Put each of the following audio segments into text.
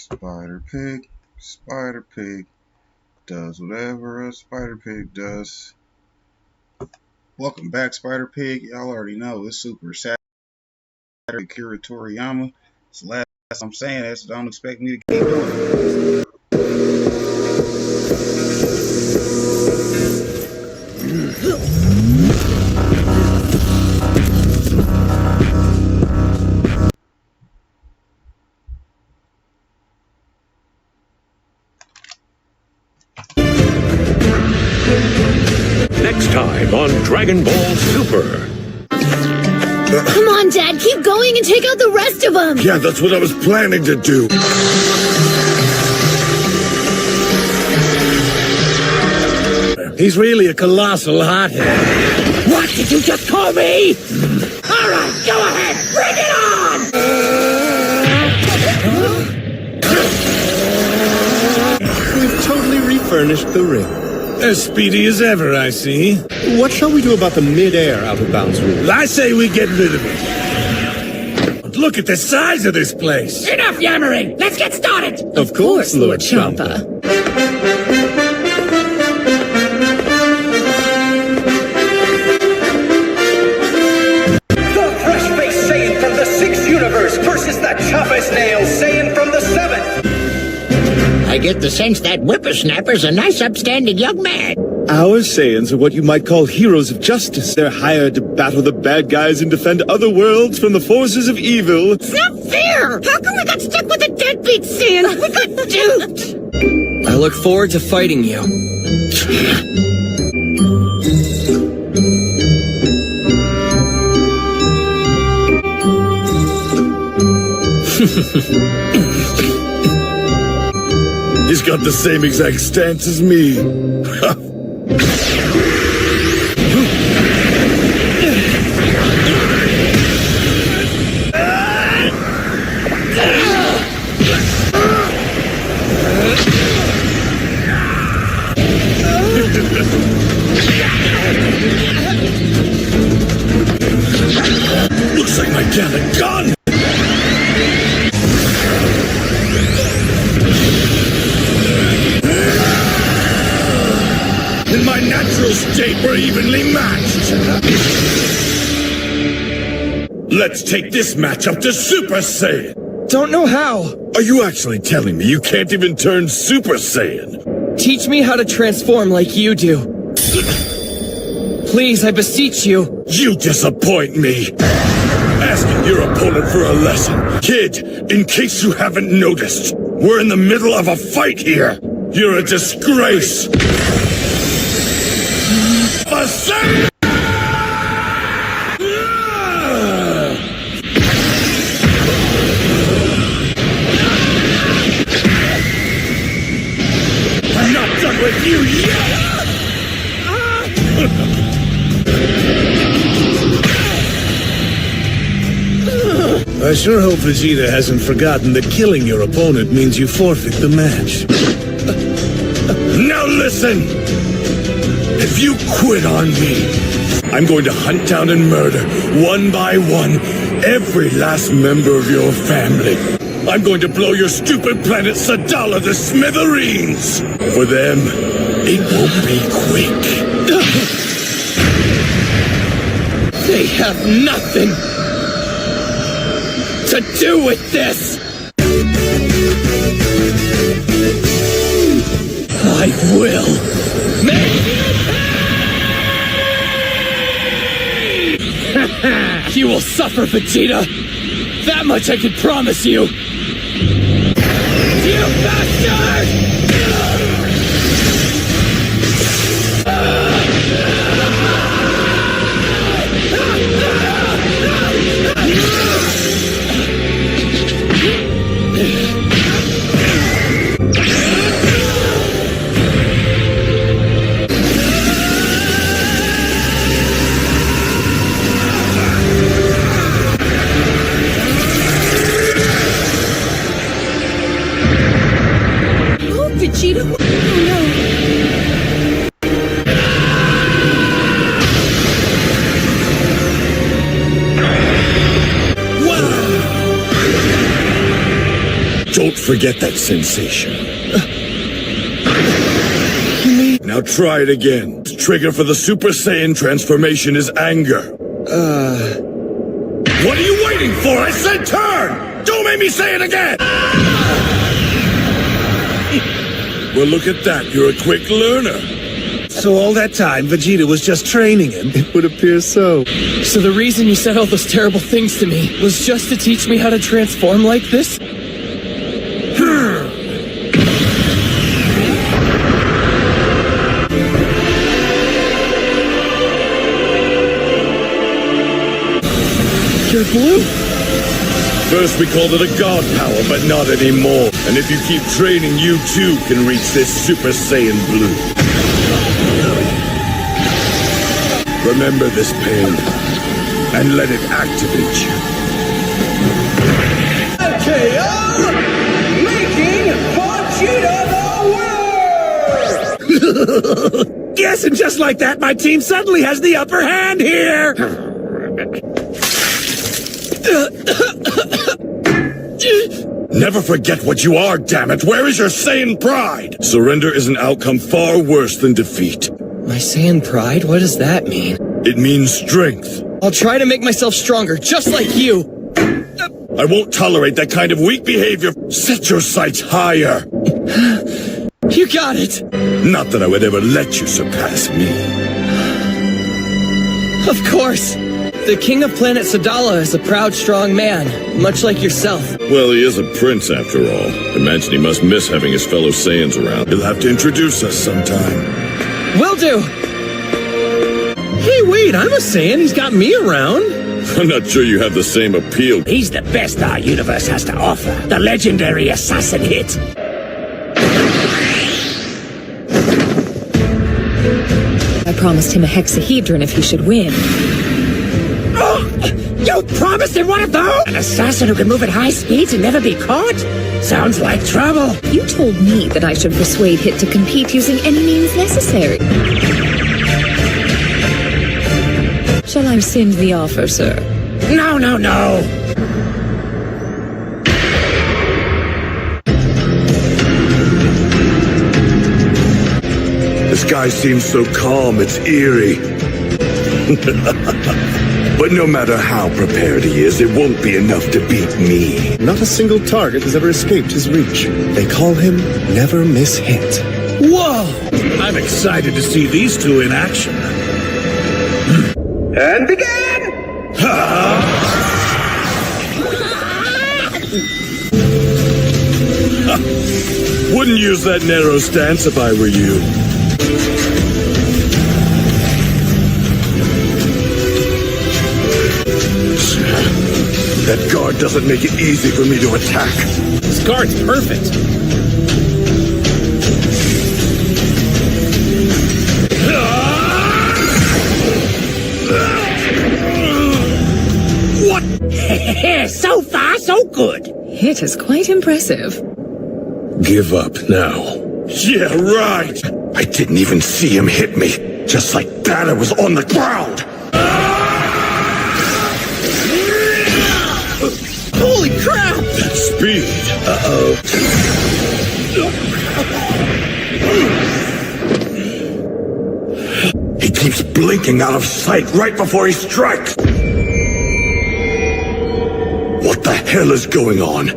Spider Pig. Spider Pig does whatever a Spider Pig does. Welcome back, Spider Pig. Y'all already know it's Super Saturday. Akira Toriyama. It's the last I'm saying that, so don't expect me to keep doing it. Next time on Dragon Ball Super. Come on, Dad, keep going and take out the rest of them! Yeah, that's what I was planning to do. He's really a colossal hothead. What did you just call me? All right, go ahead, bring it on! We've totally refurnished the ring. As speedy as ever, I see. What shall we do about the mid-air out-of-bounds rule? I say we get rid of it. But look at the size of this place. Enough yammering! Let's get started! Of course, Lord Champa. The fresh-faced Saiyan from the 6th universe versus that chop-as-nail Saiyan from the 7th! I get the sense that whippersnapper's a nice upstanding young man. Our Saiyans are what you might call heroes of justice. They're hired to battle the bad guys and defend other worlds from the forces of evil. It's not fair! How come we got stuck with a deadbeat Saiyan? We got duped! I look forward to fighting you. He's got the same exact stance as me. Looks like my gallant gun! In my natural state, we're evenly matched. Let's take this match up to Super Saiyan. Don't know how. Are you actually telling me you can't even turn Super Saiyan? Teach me how to transform like you do. Please, I beseech you. You disappoint me. Asking your opponent for a lesson. Kid, in case you haven't noticed, we're in the middle of a fight here. You're a disgrace. A Saiyan! I'm not done with you yet! I sure hope Vegeta hasn't forgotten that killing your opponent means you forfeit the match. Now listen! If you quit on me, I'm going to hunt down and murder, one by one, every last member of your family. I'm going to blow your stupid planet Sadala to smithereens! For them, it won't be quick. They have nothing to do with this! I will make you pay! You will suffer, Vegeta! That much I can promise you! You bastard! Vegeta? Oh no. Don't forget that sensation. Now try it again. The trigger for the Super Saiyan transformation is anger. What are you waiting for? I said turn! Don't make me say it again! Well, look at that. You're a quick learner. So all that time, Vegeta was just training him? It would appear so. So the reason you said all those terrible things to me was just to teach me how to transform like this? You're blue. First we called it a god power, but not anymore. And if you keep training, you too can reach this Super Saiyan Blue. Remember this pain, and let it activate you. KO! Making Vegeta the winner! Yes, and just like that, my team suddenly has the upper hand here! Never forget what you are, damn it! Where is your Saiyan pride? Surrender is an outcome far worse than defeat. My Saiyan pride? What does that mean? It means strength. I'll try to make myself stronger, just like you. I won't tolerate that kind of weak behavior. Set your sights higher. You got it. Not that I would ever let you surpass me. Of course. The king of planet Sadala is a proud, strong man, much like yourself. Well, he is a prince after all. Imagine he must miss having his fellow Saiyans around. He'll have to introduce us sometime. Will do. Hey, wait, I'm a Saiyan. He's got me around. I'm not sure you have the same appeal. He's the best our universe has to offer. The legendary assassin hit. I promised him a hexahedron if he should win. Oh, you promised him one of those? An assassin who can move at high speeds and never be caught? Sounds like trouble. You told me that I should persuade Hit to compete using any means necessary. Shall I rescind the offer, sir? No, no, no. This guy seems so calm, it's eerie. But no matter how prepared he is, it won't be enough to beat me. Not a single target has ever escaped his reach. They call him Never Miss Hit. Whoa! I'm excited to see these two in action. And begin! Wouldn't use that narrow stance if I were you. That guard doesn't make it easy for me to attack. This guard's perfect. What? So far, so good. Hit is quite impressive. Give up now. Yeah, right. I didn't even see him hit me. Just like that, I was on the ground. Holy crap! That speed. He keeps blinking out of sight right before he strikes. What the hell is going on?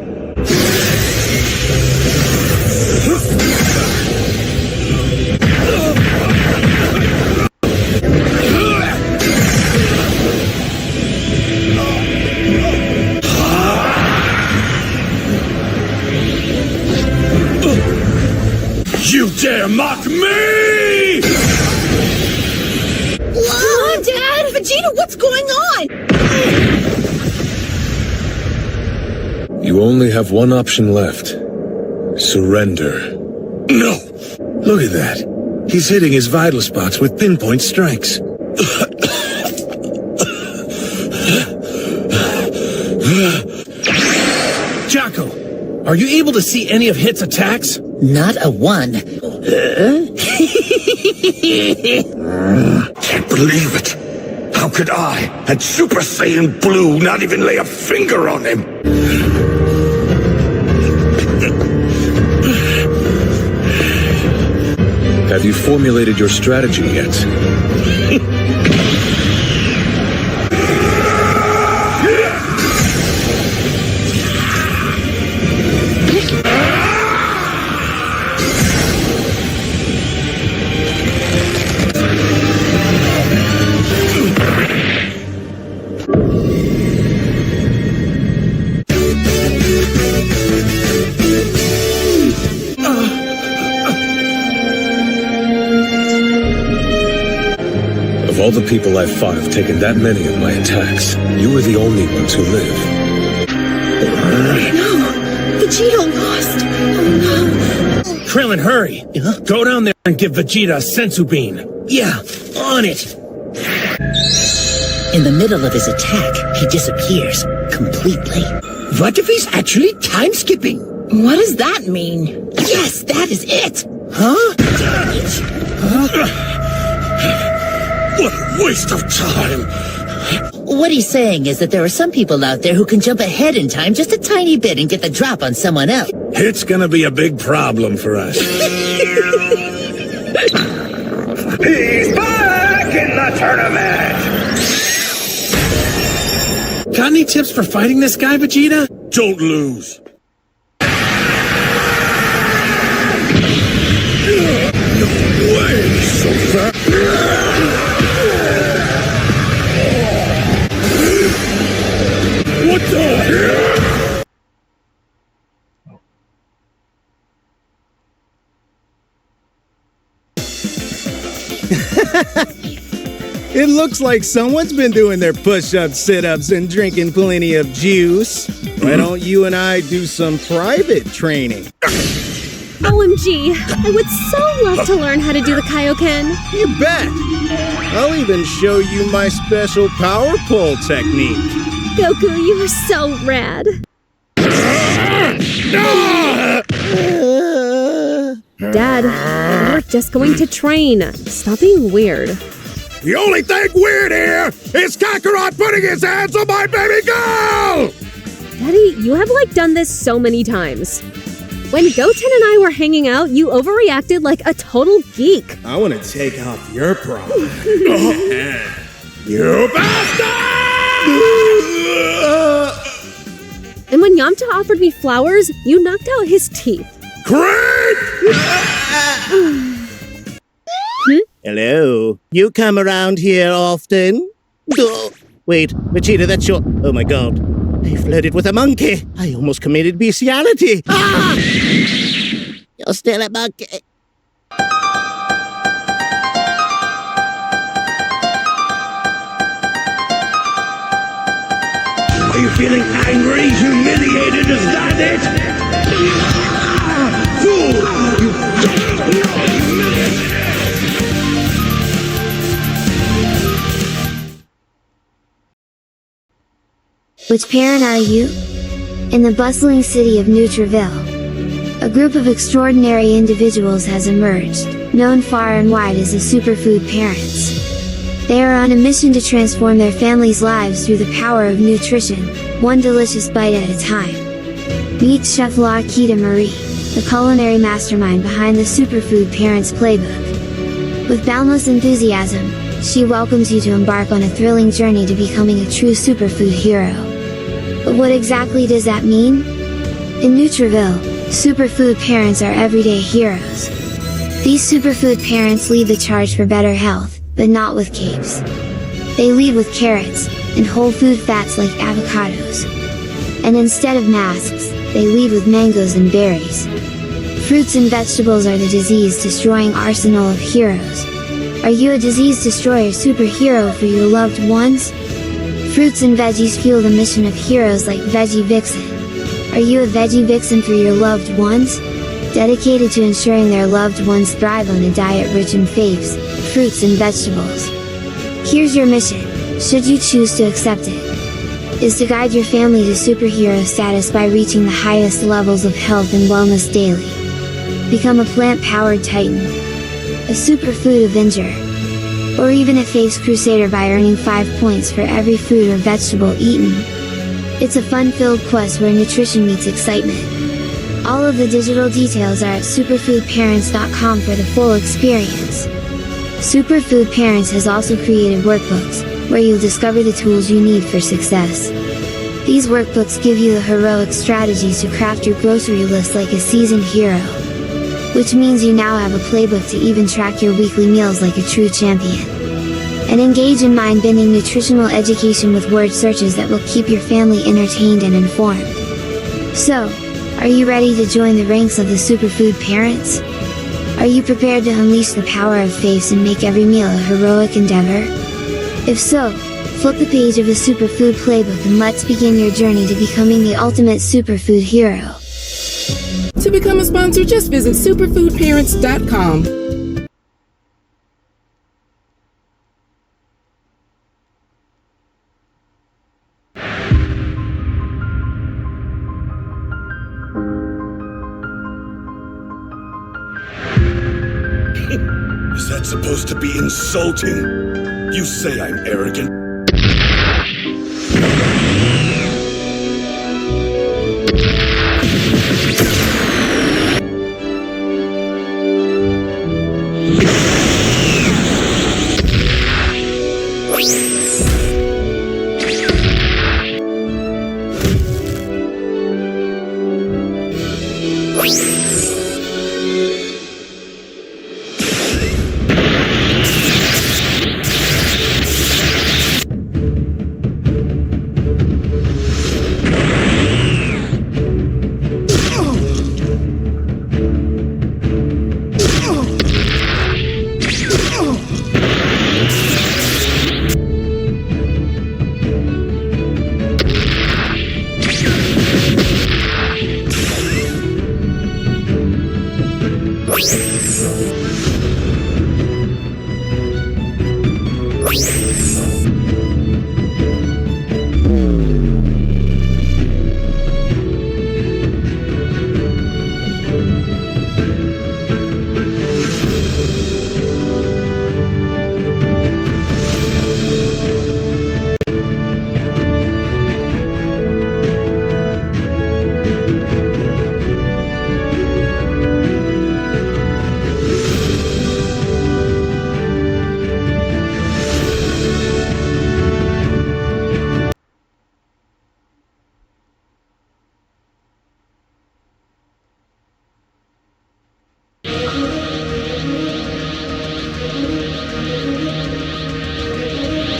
You dare mock me! Come on, Dad! Vegeta, what's going on? You only have one option left. Surrender. No! Look at that. He's hitting his vital spots with pinpoint strikes. Jocko, are you able to see any of Hit's attacks? Not a one. Can't believe it. How could I, and Super Saiyan Blue, not even lay a finger on him? you formulated your strategy yet. Of all the people I've fought have taken that many of my attacks, you were the only ones who live. No! Vegeta lost! Oh no! Krillin, hurry! Go down there and give Vegeta a sensu bean. Yeah, on it! In the middle of his attack, he disappears completely. What if he's actually time-skipping? What does that mean? Yes, that is it! Huh? What a waste of time! What he's saying is that there are some people out there who can jump ahead in time just a tiny bit and get the drop on someone else. It's gonna be a big problem for us. He's back in the tournament! Got any tips for fighting this guy, Vegeta? Don't lose. No way, so fast. What the hell? It looks like someone's been doing their push-ups, sit-ups, and drinking plenty of juice. Why don't you and I do some private training? OMG, I would so love to learn how to do the Kaioken. You bet! I'll even show you my special power pole technique. Goku, you are so rad. Dad, we're just going to train. Stop being weird. The only thing weird here is Kakarot putting his hands on my baby girl! Daddy, you have done this so many times. When Goten and I were hanging out, you overreacted like a total geek. I want to take off your pride. You bastard! And when Yamcha offered me flowers, you knocked out his teeth. Great! Hello? You come around here often? Oh, wait, Vegeta, that's your... Oh my god. I flirted with a monkey. I almost committed bestiality. Ah! You're still a monkey. Are you feeling angry, humiliated? Is that it? Fool! You don't know humiliation! Which parent are you? In the bustling city of Nutriville, a group of extraordinary individuals has emerged, known far and wide as the Superfood Parents. They are on a mission to transform their families' lives through the power of nutrition, one delicious bite at a time. Meet Chef La Kita Marie, the culinary mastermind behind the Superfood Parents playbook. With boundless enthusiasm, she welcomes you to embark on a thrilling journey to becoming a true superfood hero. But what exactly does that mean? In Nutriville, superfood parents are everyday heroes. These superfood parents lead the charge for better health, but not with capes. They lead with carrots, and whole food fats like avocados. And instead of masks, they lead with mangoes and berries. Fruits and vegetables are the disease-destroying arsenal of heroes. Are you a disease-destroyer superhero for your loved ones? Fruits and veggies fuel the mission of heroes like Veggie Vixen. Are you a Veggie Vixen for your loved ones? Dedicated to ensuring their loved ones thrive on a diet rich in faves, fruits and vegetables. Here's your mission, should you choose to accept it, is to guide your family to superhero status by reaching the highest levels of health and wellness daily. Become a plant-powered titan, a superfood avenger, or even a face crusader by earning 5 points for every fruit or vegetable eaten. It's a fun-filled quest where nutrition meets excitement. All of the digital details are at superfoodparents.com for the full experience. Superfood Parents has also created workbooks, where you'll discover the tools you need for success. These workbooks give you the heroic strategies to craft your grocery list like a seasoned hero. Which means you now have a playbook to even track your weekly meals like a true champion. And engage in mind-bending nutritional education with word searches that will keep your family entertained and informed. So, are you ready to join the ranks of the Superfood Parents? Are you prepared to unleash the power of faves and make every meal a heroic endeavor? If so, flip the page of the Superfood Playbook and let's begin your journey to becoming the ultimate superfood hero. To become a sponsor, just visit superfoodparents.com. Is that supposed to be insulting? You say I'm arrogant.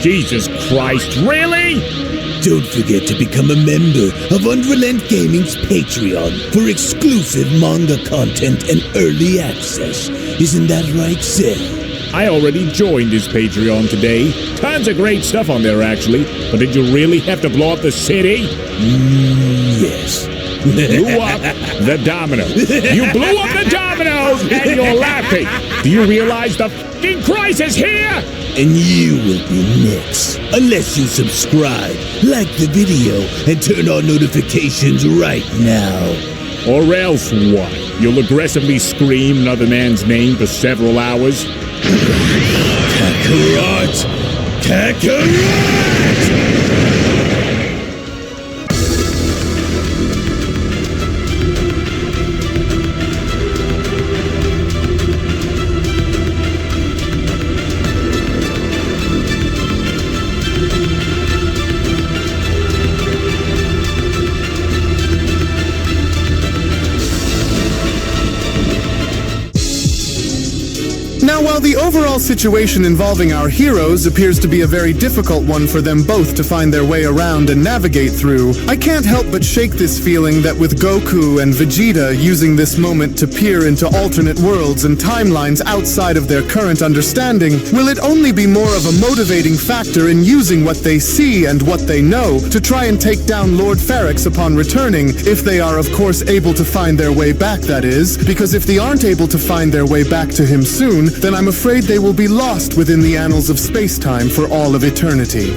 Jesus Christ, really? Don't forget to become a member of Unrelent Gaming's Patreon for exclusive manga content and early access. Isn't that right, Seth? I already joined his Patreon today. Tons of great stuff on there, actually. But did you really have to blow up the city? Yes. Blew up the dominoes. You blew up the dominoes and you're laughing. Do you realize the f***ing crisis here? And you will be next. Unless you subscribe, like the video, and turn on notifications right now. Or else what? You'll aggressively scream another man's name for several hours? Kakarot! Kakarot! Now, while the overall situation involving our heroes appears to be a very difficult one for them both to find their way around and navigate through, I can't help but shake this feeling that with Goku and Vegeta using this moment to peer into alternate worlds and timelines outside of their current understanding, will it only be more of a motivating factor in using what they see and what they know to try and take down Lord Pharix upon returning, if they are of course able to find their way back, that is, because if they aren't able to find their way back to him soon, then I'm afraid they will be lost within the annals of space-time for all of eternity.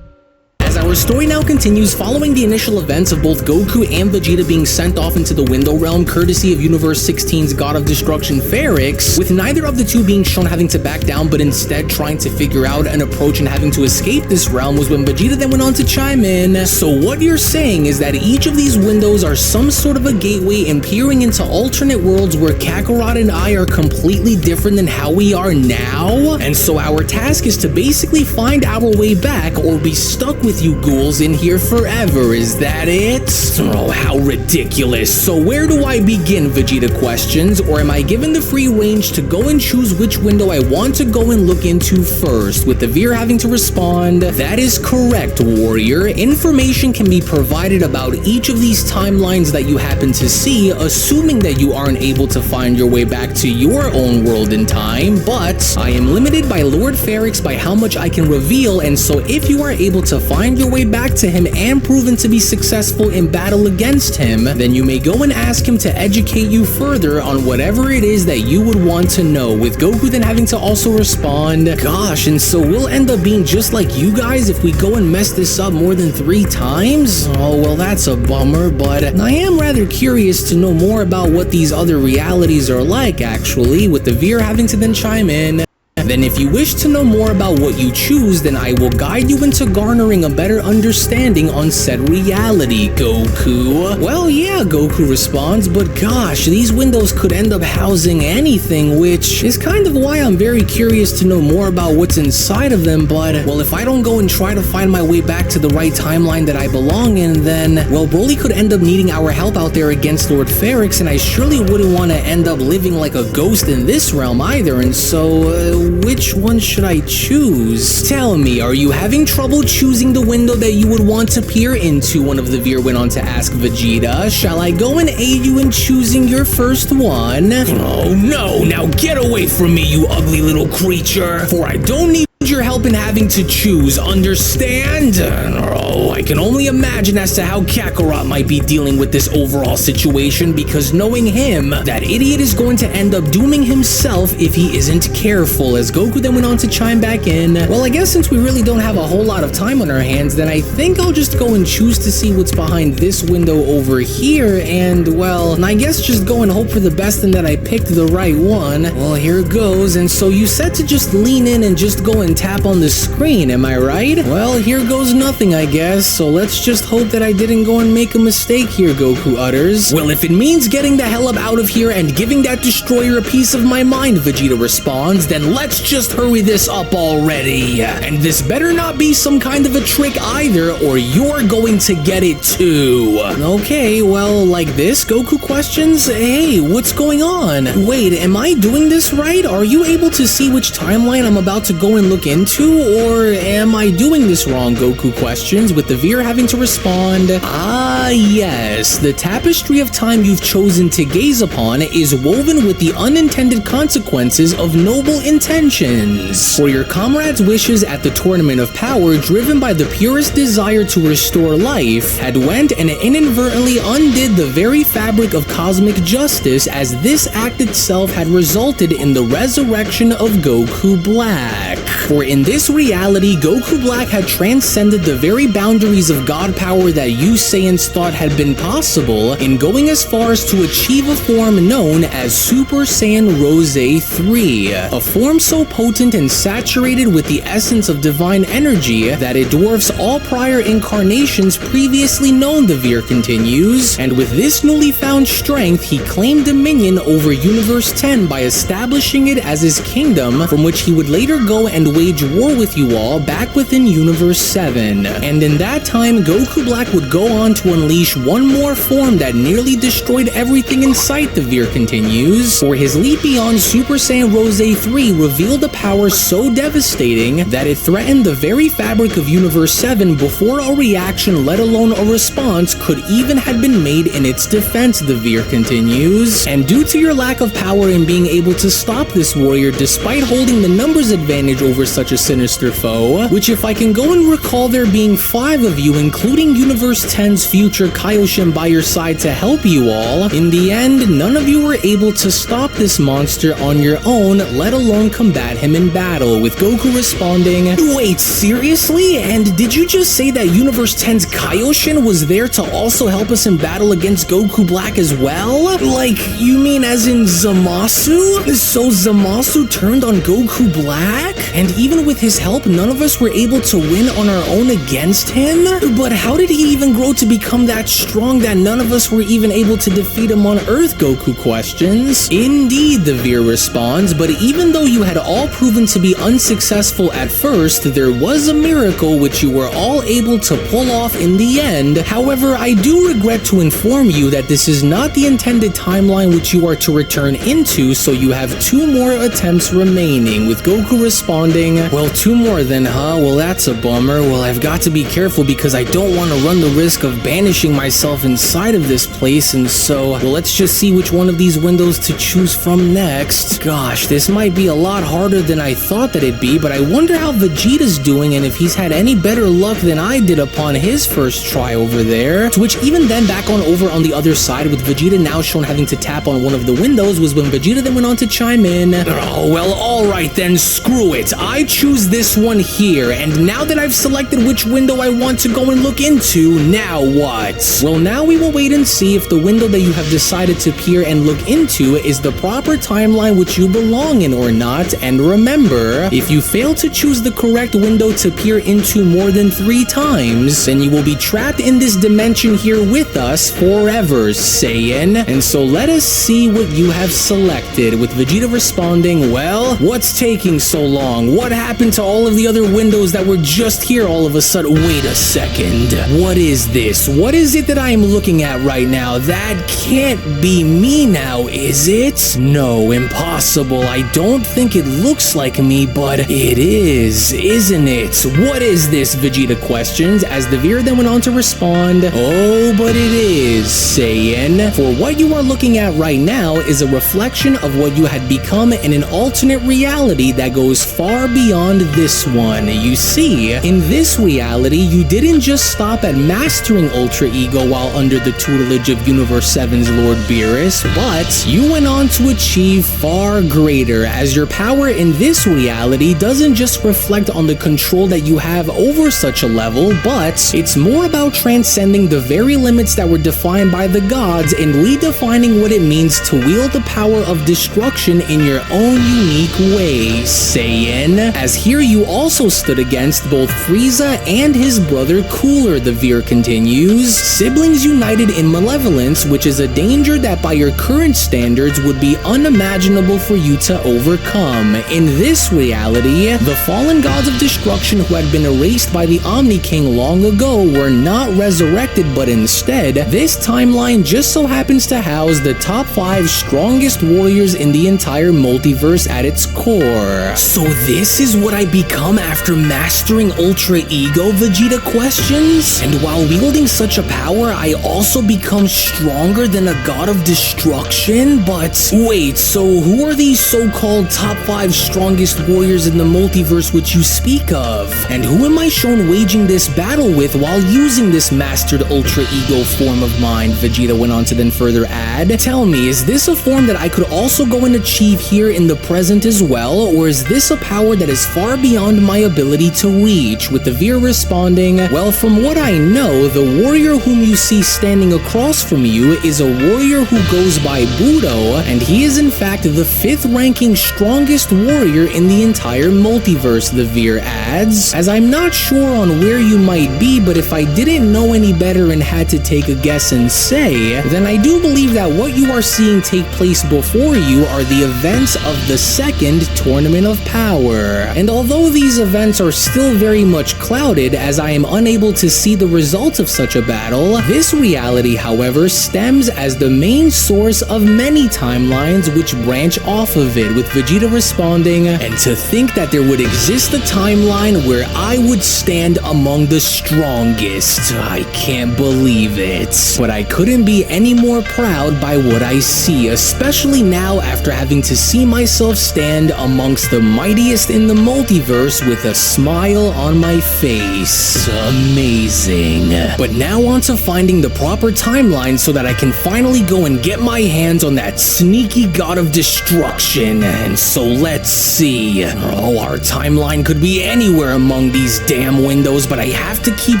As our story now continues, continues following the initial events of both Goku and Vegeta being sent off into the Window Realm courtesy of Universe 16's God of Destruction Pharix, with neither of the two being shown having to back down but instead trying to figure out an approach and having to escape this realm, was when Vegeta then went on to chime in. So what you're saying is that each of these windows are some sort of a gateway and peering into alternate worlds where Kakarot and I are completely different than how we are now? And so our task is to basically find our way back or be stuck with you ghouls in here forever, is that it? Oh, how ridiculous. So where do I begin, Vegeta questions, or am I given the free range to go and choose which window I want to go and look into first, with the Veer having to respond, "That is correct, warrior. Information can be provided about each of these timelines that you happen to see, assuming that you aren't able to find your way back to your own world in time, but I am limited by Lord Pharix by how much I can reveal, and so if you are able to find your way back to him and proven to be successful in battle against him, then you may go and ask him to educate you further on whatever it is that you would want to know," with Goku then having to also respond, "Gosh, and so we'll end up being just like you guys if we go and mess this up more than 3 times? Oh, well, that's a bummer, but I am rather curious to know more about what these other realities are like, actually," with the Veer having to then chime in, "Then if you wish to know more about what you choose, then I will guide you into garnering a better understanding on said reality, Goku." Well, yeah, Goku responds, but gosh, these windows could end up housing anything, which is kind of why I'm very curious to know more about what's inside of them, but, well, if I don't go and try to find my way back to the right timeline that I belong in, then, well, Broly could end up needing our help out there against Lord Pharix, and I surely wouldn't want to end up living like a ghost in this realm either, and so, which one should I choose? Tell me, are you having trouble choosing the window that you would want to peer into? One of the Veer went on to ask Vegeta. Shall I go and aid you in choosing your first one? Oh no, now get away from me, you ugly little creature, for I don't need your help in having to choose, understand? Oh, I can only imagine as to how Kakarot might be dealing with this overall situation, because knowing him, that idiot is going to end up dooming himself if he isn't careful, as Goku then went on to chime back in. Well, I guess since we really don't have a whole lot of time on our hands, then I think I'll just go and choose to see what's behind this window over here, and, well, I guess just go and hope for the best and that I picked the right one. Well, here goes, and so you said to just lean in and just go and tap on the screen, am I right? Well, here goes nothing, I guess, so let's just hope that I didn't go and make a mistake here, Goku utters. Well, if it means getting the hell up out of here and giving that destroyer a piece of my mind, Vegeta responds, then let's just hurry this up already. And this better not be some kind of a trick either, or you're going to get it too. Okay, well, like this, Goku questions? Hey, what's going on? Wait, am I doing this right? Are you able to see which timeline I'm about to go and look into, or am I doing this wrong? Goku questions, with the Veer having to respond, "Ah, yes, the tapestry of time you've chosen to gaze upon is woven with the unintended consequences of noble intentions. For your comrade's wishes at the Tournament of Power, driven by the purest desire to restore life, had went and inadvertently undid the very fabric of cosmic justice, as this act itself had resulted in the resurrection of Goku Black. For in this reality, Goku Black had transcended the very boundaries of God power that you Saiyans thought had been possible, in going as far as to achieve a form known as Super Saiyan Rose 3, a form so potent and saturated with the essence of divine energy that it dwarfs all prior incarnations previously known, the Veer continues, and with this newly found strength, he claimed dominion over Universe 10 by establishing it as his kingdom, from which he would later go and wage war with you all back within Universe 7. And in that time, Goku Black would go on to unleash one more form that nearly destroyed everything in sight, the Veer continues, for his leap beyond Super Saiyan Rose 3 revealed a power so devastating that it threatened the very fabric of Universe 7 before a reaction, let alone a response, could even have been made in its defense, the Veer continues. And due to your lack of power in being able to stop this warrior despite holding the numbers advantage over such a sinister foe, which if I can go and recall there being 5 of you, including Universe 10's future Kaioshin by your side to help you all, in the end, none of you were able to stop this monster on your own, let alone combat him in battle, with Goku responding, "Wait, seriously? And did you just say that Universe 10's Kaioshin was there to also help us in battle against Goku Black as well? Like, you mean as in Zamasu? So Zamasu turned on Goku Black? And even with his help, none of us were able to win on our own against him? But how did he even grow to become that strong that none of us were even able to defeat him on Earth?" Goku questions. "Indeed," the Veer responds, "but even though you had all proven to be unsuccessful at first, there was a miracle which you were all able to pull off in the end. However, I do regret to inform you that this is not the intended timeline which you are to return into, so you have 2 more attempts remaining," with Goku responding, "Well, 2 more then, huh? Well, that's a bummer. Well, I've got to be careful because I don't want to run the risk of banishing myself inside of this place, and so, well, let's just see which one of these windows to choose from next. Gosh, this might be a lot harder than I thought that it'd be, but I wonder how Vegeta's doing and if he's had any better luck than I did upon his first try over there." To which even then, back on over on the other side, with Vegeta now shown having to tap on one of the windows, was when Vegeta then went on to chime in, "Oh, well, alright then, screw it. I choose this one here, and now that I've selected which window I want to go and look into, now what?" Well, now we will wait and see if the window that you have decided to peer and look into is the proper timeline which you belong in or not, and remember, if you fail to choose the correct window to peer into more than 3 times, then you will be trapped in this dimension here with us forever, Saiyan. And so let us see what you have selected, with Vegeta responding, "Well, what's taking so long? What happened to all of the other windows that were just here all of a sudden? Wait a second. What is this? What is it that I am looking at right now? That can't be me now, is it? No, impossible. I don't think it looks like me, but it is, isn't it? What is this?" Vegeta questions, as the Veer then went on to respond, "Oh, but it is, Saiyan. For what you are looking at right now is a reflection of what you had become in an alternate reality that goes far beyond this one. You see, in this reality, you didn't just stop at mastering Ultra Ego while under the tutelage of Universe 7's Lord Beerus, but you went on to achieve far greater, as your power in this reality doesn't just reflect on the control that you have over such a level, but it's more about transcending the very limits that were defined by the gods and redefining what it means to wield the power of destruction in your own unique way, Saiyan. As here you also stood against both Frieza and his brother Cooler," the Veer continues, "siblings united in malevolence, which is a danger that by your current standards would be unimaginable for you to overcome. In this reality, the fallen gods of destruction who had been erased by the Omni King long ago were not resurrected, but instead, this timeline just so happens to house the top 5 strongest warriors in the entire multiverse at its core." "So this is what I become after mastering Ultra Ego?" Vegeta questions. "And while wielding such a power, I also become stronger than a god of destruction? But wait, so who are these so-called top 5 strongest warriors in the multiverse which you speak of? And who am I shown waging this battle with while using this mastered Ultra Ego form of mine?" Vegeta went on to then further add, "Tell me, is this a form that I could also go and achieve here in the present as well, or is this a power that is far beyond my ability to reach?" With the Veer responding, "Well, from what I know, the warrior whom you see standing across from you is a warrior who goes by Budo, and he is in fact the 5th ranking strongest warrior in the entire multiverse," the Veer adds, "as I'm not sure on where you might be, but if I didn't know any better and had to take a guess and say, then I do believe that what you are seeing take place before you are the events of the 2nd Tournament of Power. And although these events are still very much clouded, as I am unable to see the results of such a battle, this reality, however, stems as the main source of many timelines which branch off of it," with Vegeta responding, "And to think that there would exist a timeline where I would stand among the strongest. I can't believe it. But I couldn't be any more proud by what I see, especially now after having to see myself stand amongst the mightiest in in the multiverse with a smile on my face. Amazing. But now on to finding the proper timeline so that I can finally go and get my hands on that sneaky god of destruction. And so let's see. Oh, our timeline could be anywhere among these damn windows, but I have to keep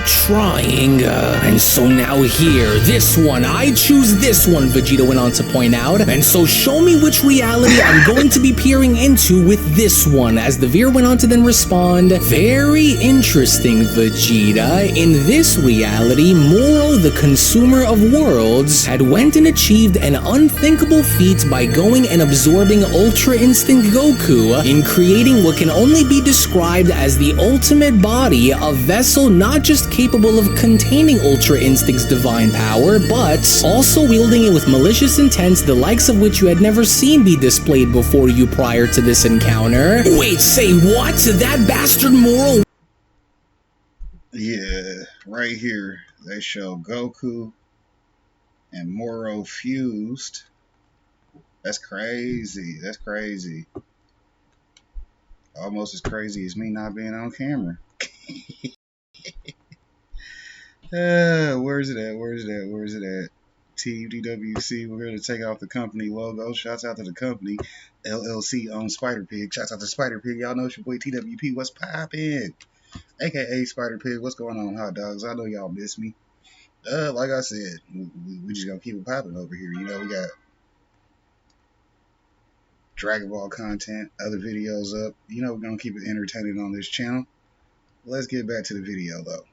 trying. And so now here, this one, I choose this one, Vegeta went on to point out. And so show me which reality I'm going to be peering into with this one, as the Veer went on to then respond, very interesting, Vegeta. In this reality, Moro, the consumer of worlds, had went and achieved an unthinkable feat by going and absorbing Ultra Instinct Goku in creating what can only be described as the ultimate body, a vessel not just capable of containing Ultra Instinct's divine power, but also wielding it with malicious intents, the likes of which you had never seen be displayed before you prior to this encounter. Wait, say what? That bastard Moro? Yeah, right here they show Goku and Moro fused. That's crazy. That's crazy. Almost as crazy as me not being on camera. Where's it at? Where's it at? Where's it at? TDWC, we're going to take off the company logo. Shouts out to the company. LLC owns Spider Pig. Shouts out to Spider Pig. Y'all know it's your boy TWP. What's poppin'? AKA Spider Pig. What's going on, hot dogs? I know y'all miss me. Like I said, we just going to keep it popping over here. You know, we got Dragon Ball content, other videos up. You know, we're going to keep it entertaining on this channel. Let's get back to the video, though.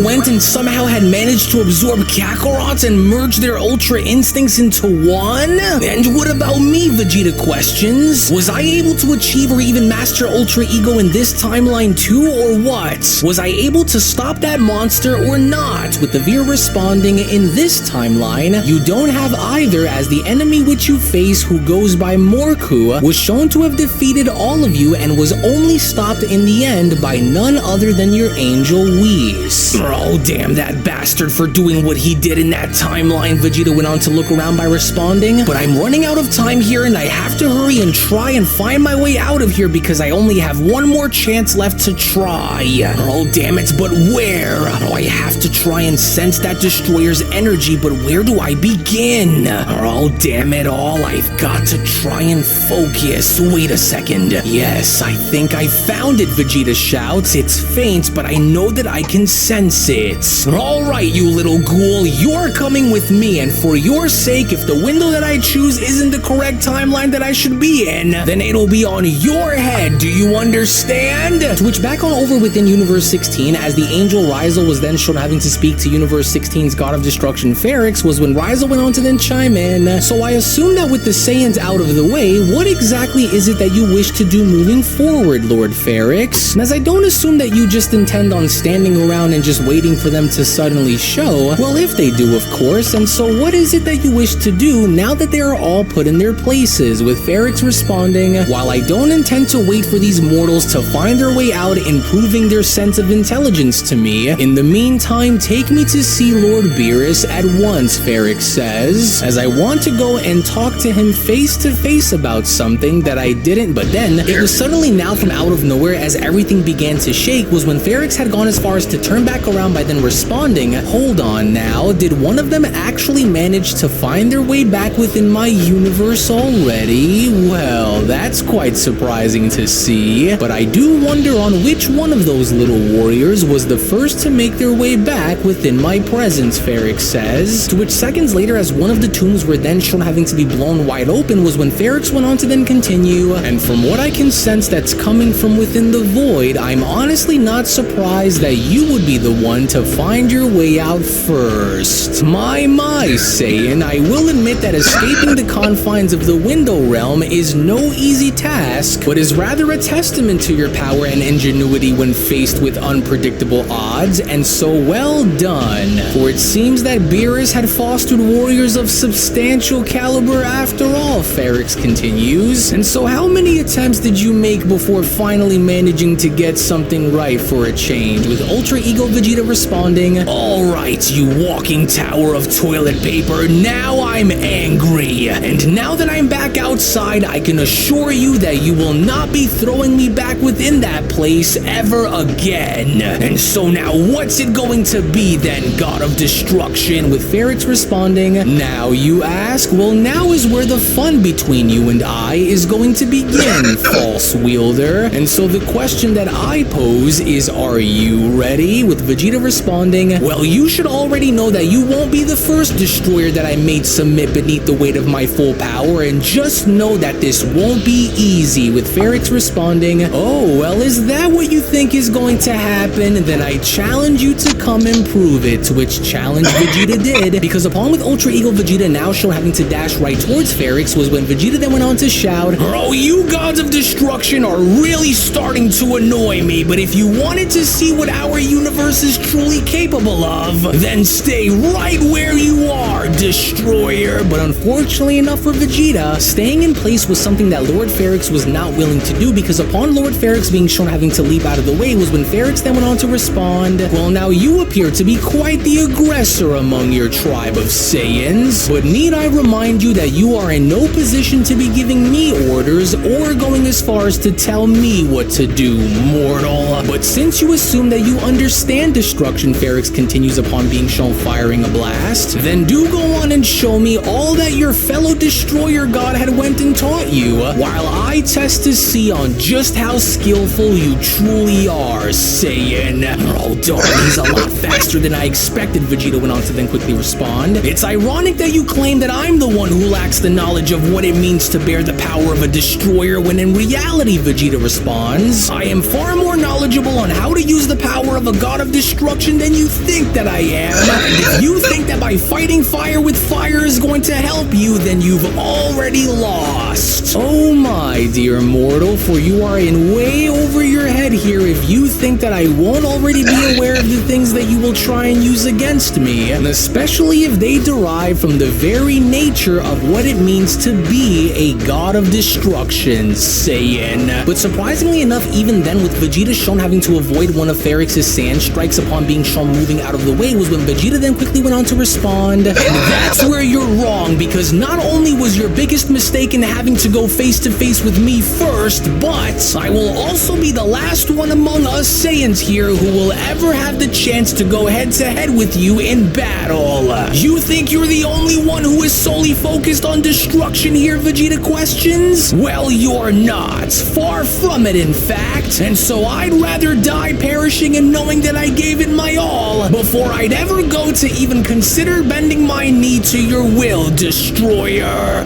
Went and somehow had managed to absorb Kakarot and merge their Ultra Instincts into one? And what about me, Vegeta questions? Was I able to achieve or even master Ultra Ego in this timeline too, or what? Was I able to stop that monster or not? With the Veer responding, in this timeline, you don't have either, as the enemy which you face, who goes by Morku, was shown to have defeated all of you and was only stopped in the end by none other than your angel Whis. Oh, damn that bastard for doing what he did in that timeline, Vegeta went on to look around by responding. But I'm running out of time here and I have to hurry and try and find my way out of here because I only have one more chance left to try. Oh, damn it, but where? Oh, I have to try and sense that destroyer's energy, but where do I begin? Oh, damn it all, I've got to try and focus. Wait a second. Yes, I think I found it, Vegeta shouts. It's faint, but I know that I can sense it. Alright, you little ghoul, you're coming with me, and for your sake, if the window that I choose isn't the correct timeline that I should be in, then it'll be on your head, do you understand? To which back on over within Universe 16, as the Angel Rizal was then shown having to speak to Universe 16's God of Destruction Pharix, was when Rizal went on to then chime in. So I assume that with the Saiyans out of the way, what exactly is it that you wish to do moving forward, Lord Pharix? And as I don't assume that you just intend on standing around and just waiting for them to suddenly show, well, if they do, of course, and so what is it that you wish to do now that they are all put in their places? With Pharix responding, while I don't intend to wait for these mortals to find their way out, improving their sense of intelligence to me, in the meantime, take me to see Lord Beerus at once, Pharix says, as I want to go and talk to him face to face about something that I didn't, but then, it was suddenly now from out of nowhere as everything began to shake, was when Pharix had gone as far as to turn back around by then responding, hold on now, did one of them actually manage to find their way back within my universe already? Well, that's quite surprising to see, but I do wonder on which one of those little warriors was the first to make their way back within my presence, Pharix says, to which seconds later as one of the tombs were then shown having to be blown wide open was when Pharix went on to then continue, and from what I can sense that's coming from within the void, I'm honestly not surprised that you would be the one to find your way out first. My, Saiyan, I will admit that escaping the confines of the Window Realm is no easy task, but is rather a testament to your power and ingenuity when faced with unpredictable odds, and so well done. For it seems that Beerus had fostered warriors of substantial caliber after all, Pharix continues. And so how many attempts did you make before finally managing to get something right for a change? With Ultra Ego Vegeta Vegeta responding, "Alright, you walking tower of toilet paper, now I'm angry. And now that I'm back outside, I can assure you that you will not be throwing me back within that place ever again. And so now what's it going to be then, God of Destruction?" With Pharix responding, "Now you ask? Well, now is where the fun between you and I is going to begin, false wielder. And so the question that I pose is, are you ready?" With Vegeta responding, "Well, you should already know that you won't be the first destroyer that I made submit beneath the weight of my full power, and just know that this won't be easy." With Pharix responding, "Oh, well, is that what you think is going to happen? Then I challenge you to come and prove it." To which challenge Vegeta did, because upon with Ultra Eagle Vegeta now shown having to dash right towards Pharix was when Vegeta then went on to shout, "Oh, you gods of destruction are really starting to annoy me, but if you wanted to see what our universe is truly capable of, then stay right where you are, destroyer." But unfortunately enough for Vegeta, staying in place was something that Lord Pharix was not willing to do, because upon Lord Pharix being shown having to leap out of the way was when Pharix then went on to respond, "Well, now you appear to be quite the aggressor among your tribe of Saiyans, but need I remind you that you are in no position to be giving me orders or going as far as to tell me what to do, mortal. But since you assume that you understand destruction," Pharix continues upon being shown firing a blast, "then do go on and show me all that your fellow destroyer god had went and taught you, while I test to see on just how skillful you truly are, Saiyan." "Oh darn, he's a lot faster than I expected," Vegeta went on to then quickly respond. "It's ironic that you claim that I'm the one who lacks the knowledge of what it means to bear the power of a destroyer, when in reality," Vegeta responds, "I am far more knowledgeable on how to use the power of a god of destruction than you think that I am. And if you think that by fighting fire with fire is going to help you, then you've already lost. Oh my dear mortal, for you are in way over your head here if you think that I won't already be aware of the things that you will try and use against me, and especially if they derive from the very nature of what it means to be a god of destruction, Saiyan." But surprisingly enough, even then with Vegeta shown having to avoid one of Pharix's sand strikes upon being shown moving out of the way was when Vegeta then quickly went on to respond, "That's where you're wrong, because not only was your biggest mistake in having to go face to face with me first, but I will also be the last one among us Saiyans here who will ever have the chance to go head to head with you in battle. You think you're the only one who is solely focused on destruction here?" Vegeta questions. "Well, you're not. Far from it, in fact. And so I'd rather die perishing and knowing that I gave it my all before I'd ever go to even consider bending my knee to your will, destroyer."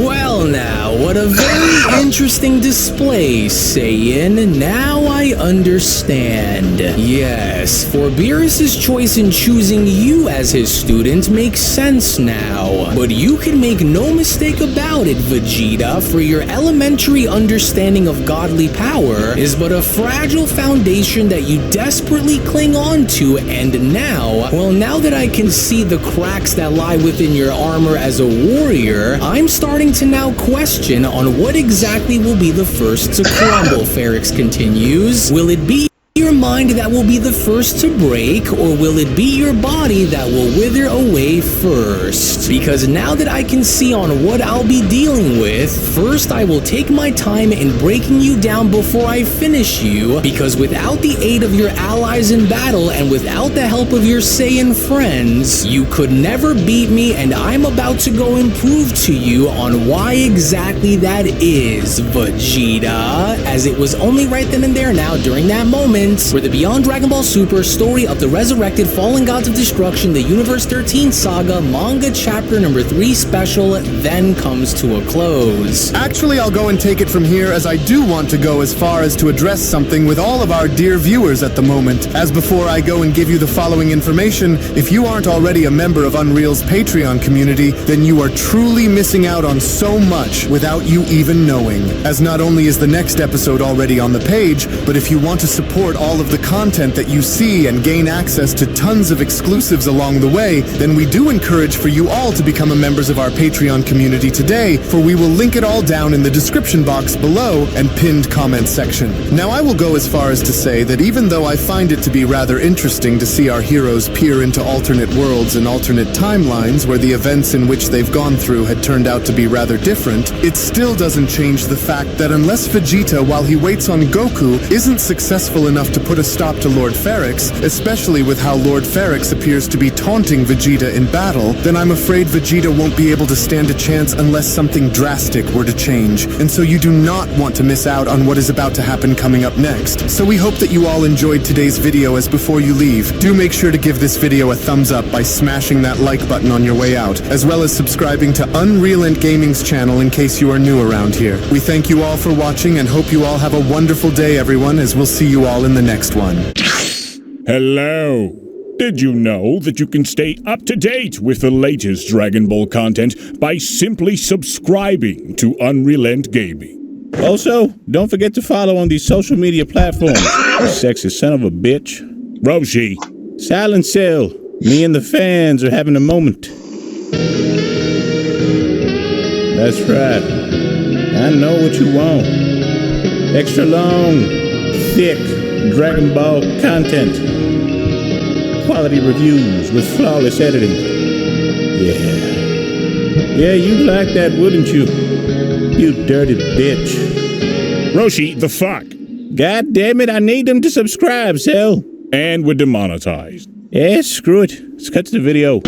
Well now, what a very interesting display, Saiyan. Now I understand. Yes, for Beerus's choice in choosing you as his student makes sense now. But you can make no mistake about it, Vegeta, for your elementary understanding of godly power is but a fragile foundation that you desperately cling on to, and now, well, now that I can see the cracks that lie within your armor as a warrior, I'm starting to now question on what exactly will be the first to crumble, Pharix continues. Will it be your mind that will be the first to break, or will it be your body that will wither away first? Because now that I can see on what I'll be dealing with, first I will take my time in breaking you down before I finish you, because without the aid of your allies in battle and without the help of your Saiyan friends, you could never beat me, and I'm about to go and prove to you on why exactly that is, Vegeta. As it was only right then and there now during that moment where the Beyond Dragon Ball Super story of the resurrected fallen gods of destruction, the Universe 13 saga manga chapter number 3 special then comes to a close. Actually, I'll go and take it from here, as I do want to go as far as to address something with all of our dear viewers at the moment. As before I go and give you the following information, if you aren't already a member of Unreal's Patreon community, then you are truly missing out on so much without you even knowing. As not only is the next episode already on the page, but if you want to support all of the content that you see and gain access to tons of exclusives along the way, then we do encourage for you all to become members of our Patreon community today, for we will link it all down in the description box below and pinned comment section. Now I will go as far as to say that even though I find it to be rather interesting to see our heroes peer into alternate worlds and alternate timelines where the events in which they've gone through had turned out to be rather different, it still doesn't change the fact that unless Vegeta, while he waits on Goku, isn't successful enough to put a stop to Lord Pharix, especially with how Lord Pharix appears to be taunting Vegeta in battle, then I'm afraid Vegeta won't be able to stand a chance unless something drastic were to change. And so you do not want to miss out on what is about to happen coming up next. So we hope that you all enjoyed today's video. As before you leave, do make sure to give this video a thumbs up by smashing that like button on your way out, as well as subscribing to Unreal Gaming's channel in case you are new around here. We thank you all for watching and hope you all have a wonderful day, everyone, as we'll see you all in the next one. Hello. Did you know that you can stay up to date with the latest Dragon Ball content by simply subscribing to Unreal Gaming? Also, don't forget to follow on these social media platforms. Sexy son of a bitch. Roshi. Silent Cell. Me and the fans are having a moment. That's right. I know what you want. Extra long, thick Dragon Ball content. Quality reviews with flawless editing. Yeah, you'd like that, wouldn't you? You dirty bitch. Roshi, the fuck? God damn it, I need them to subscribe, Cell. And we're demonetized. Yeah, screw it. Let's cut to the video.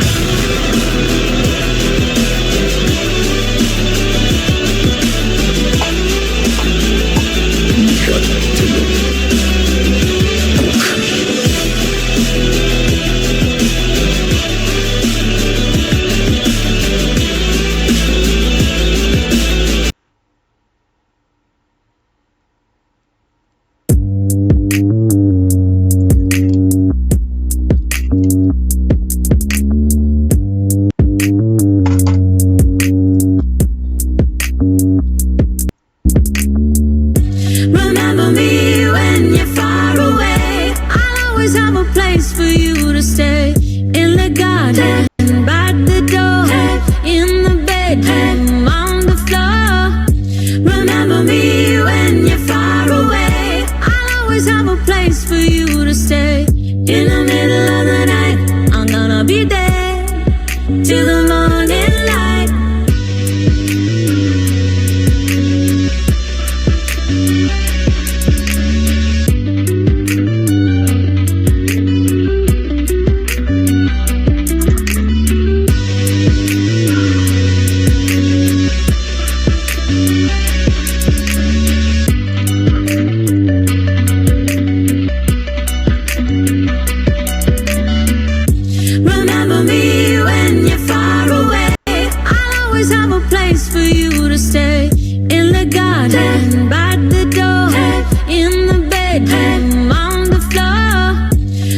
Remember me when you're far away. I'll always have a place for you to stay. In the garden, by the door, in the bedroom, on the floor. Remember me when you're far away. I'll always have a place for you to stay. In the middle of the night, I'm gonna be there till the morning light. Remember me when you're far away. I'll always have a place for you to stay. In the garden, by the door, in the bedroom, on the floor.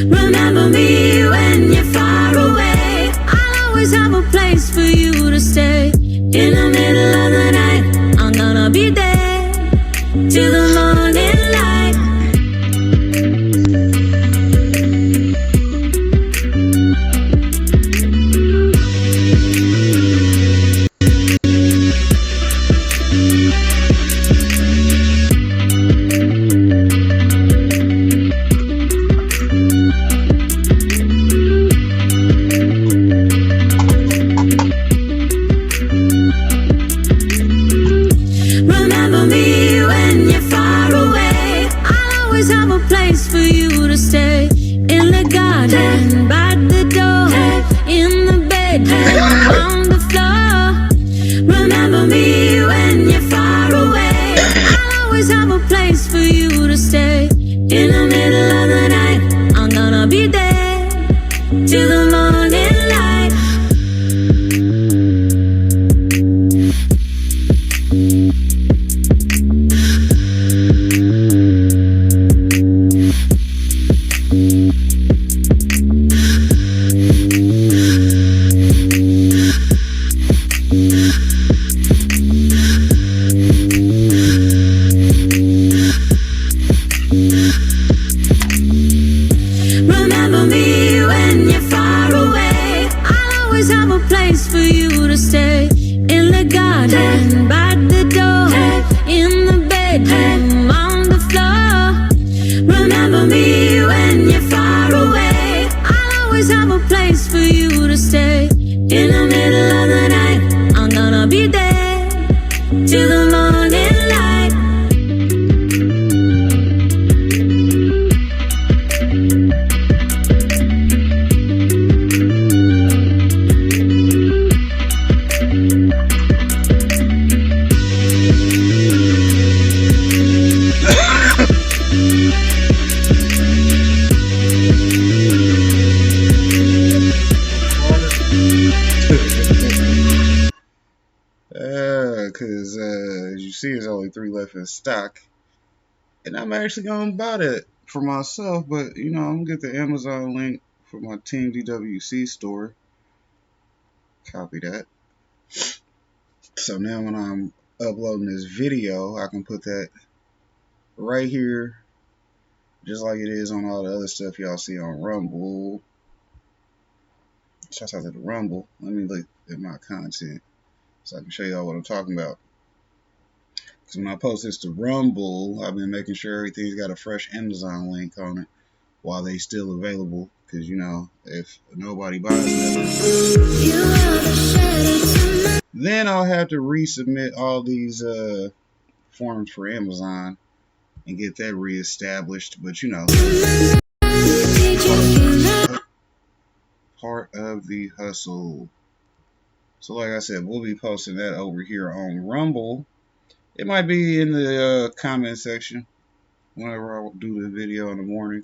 Remember me when you're far away. I'll always have a place for you to stay. In the middle of the night, I'm gonna be there till the morning light. Remember me when you're far away. I'll always have a place for you to stay. In the garden, by the door, in the bedroom, on the floor. Remember me when you're far away. I'll always have a place for you to stay. In the middle of the night, I'm gonna be there till the morning light. Remember me when you're far away. I'll always have a place for you to stay. In the middle of the night, I'm gonna be there till the morning light. Because as you see, there's only 3 left in stock, and I'm actually gonna buy that for myself. But you know, I'm gonna get the Amazon link for my Team DWC store. Copy that. So now when I'm uploading this video, I can put that right here, just like it is on all the other stuff y'all see on Rumble. Shout out to the Rumble. Let me look at my content so I can show y'all what I'm talking about. Because when I post this to Rumble, I've been making sure everything's got a fresh Amazon link on it while they still available. Because, you know, if nobody buys it, then I'll have to resubmit all these forms for Amazon and get that reestablished. But, you know, part of the hustle. So like I said, we'll be posting that over here on Rumble. It might be in the comment section whenever I do the video in the morning.